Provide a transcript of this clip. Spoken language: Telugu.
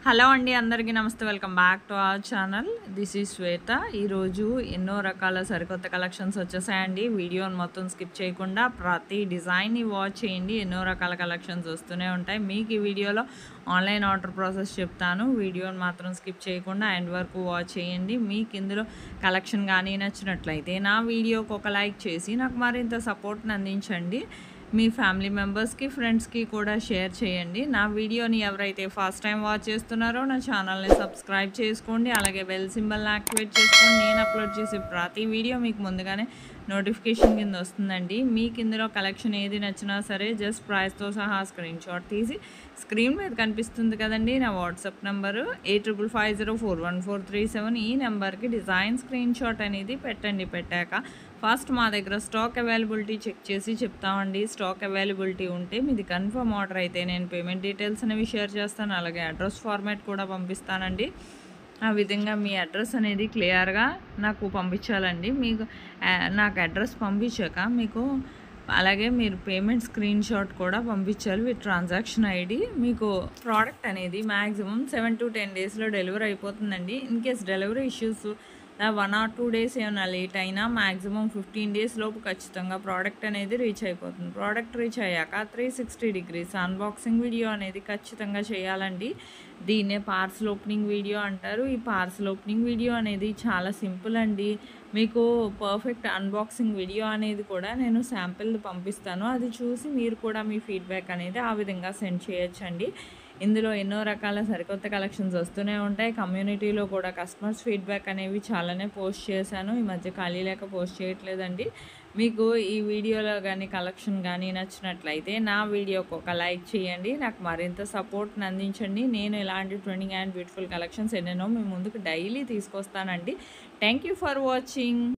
హలో అండి, అందరికీ నమస్తే. Welcome back to our channel. This is Shweta. ఈరోజు ఎన్నో రకాల సరికొత్త కలెక్షన్స్ వచ్చేసాయండి. వీడియోని మొత్తం స్కిప్ చేయకుండా ప్రతి డిజైన్ని వాచ్ చేయండి. ఎన్నో రకాల కలెక్షన్స్ వస్తూనే ఉంటాయి. మీకు ఈ వీడియోలో ఆన్లైన్ ఆర్డర్ ప్రాసెస్ చెప్తాను. వీడియోని మాత్రం స్కిప్ చేయకుండా ఎండ్ వరకు వాచ్ చేయండి. మీకు ఇందులో కలెక్షన్ కానీ నచ్చినట్లయితే నా వీడియోకి ఒక లైక్ చేసి నాకు మరింత సపోర్ట్ని అందించండి. మీ ఫ్యామిలీ మెంబర్స్కి, ఫ్రెండ్స్కి కూడా షేర్ చేయండి. నా వీడియోని ఎవరైతే ఫస్ట్ టైం వాచ్ చేస్తున్నారో నా ఛానల్ని సబ్స్క్రైబ్ చేసుకోండి. అలాగే బెల్ సింబల్ని యాక్టివేట్ చేసుకోండి. నేను అప్లోడ్ చేసే ప్రతి వీడియో మీకు ముందుగానే నోటిఫికేషన్ కింద వస్తుందండి. మీకు ఇందులో కలెక్షన్ ఏది నచ్చినా సరే జస్ట్ ప్రైస్తో సహా స్క్రీన్ షాట్ తీసి స్క్రీన్ మీద కనిపిస్తుంది కదండి నా వాట్సాప్ నెంబరు 8550414337. ఈ నెంబర్కి డిజైన్ స్క్రీన్ షాట్ అనేది పెట్టండి. పెట్టాక ఫస్ట్ మా దగ్గర స్టాక్ అవైలబిలిటీ చెక్ చేసి చెప్తామండి. స్టాక్ అవైలబిలిటీ ఉంటే మీది కన్ఫర్మ్ ఆర్డర్ అయితే నేను పేమెంట్ డీటెయిల్స్ అనేవి షేర్ చేస్తాను. అలాగే అడ్రస్ ఫార్మాట్ కూడా పంపిస్తానండి. ఆ విధంగా మీ అడ్రస్ అనేది క్లియర్గా నాకు పంపించాలండి. మీకు నాకు అడ్రస్ పంపించాక మీకు అలాగే మీరు పేమెంట్ స్క్రీన్ షాట్ కూడా పంపించాలి విత్ ట్రాన్సాక్షన్ ఐడి. మీకు ప్రోడక్ట్ అనేది మ్యాక్సిమం 7 to 10 డేస్లో డెలివరీ అయిపోతుందండి. In case delivery issues 1 or 2 days ఏమైనా లేట్ అయినా మ్యాక్సిమం 15 డేస్ లోపు ఖచ్చితంగా ప్రోడక్ట్ అనేది రీచ్ అయిపోతుంది. ప్రోడక్ట్ రీచ్ అయ్యాక 360 degrees అన్బాక్సింగ్ వీడియో అనేది ఖచ్చితంగా చేయాలండి. దీన్నే పార్సల్ ఓపెనింగ్ వీడియో అంటారు. ఈ పార్సల్ ఓపెనింగ్ వీడియో అనేది చాలా సింపుల్ అండి. మీకు పర్ఫెక్ట్ అన్బాక్సింగ్ వీడియో అనేది కూడా నేను శాంపిల్ పంపిస్తాను. అది చూసి మీరు కూడా మీ ఫీడ్బ్యాక్ అనేది ఆ విధంగా సెండ్ చేయొచ్చండి. ఇందులో ఎన్నో రకాల సరికొత్త కలెక్షన్స్ వస్తూనే ఉంటాయి. కమ్యూనిటీలో కూడా కస్టమర్స్ ఫీడ్బ్యాక్ అనేవి చాలానే పోస్ట్ చేశాను. ఈ మధ్య ఖాళీ లేక పోస్ట్ చేయట్లేదండి. మీకు ఈ వీడియోలో కానీ కలెక్షన్ కానీ నచ్చినట్లయితే నా వీడియోకి ఒక లైక్ చేయండి. నాకు మరింత సపోర్ట్ని అందించండి. నేను ఇలాంటి ట్రెండింగ్ అండ్ బ్యూటిఫుల్ కలెక్షన్స్ ఎన్నెన్నో మీ ముందుకు డైలీ తీసుకొస్తానండి. Thank you for watching.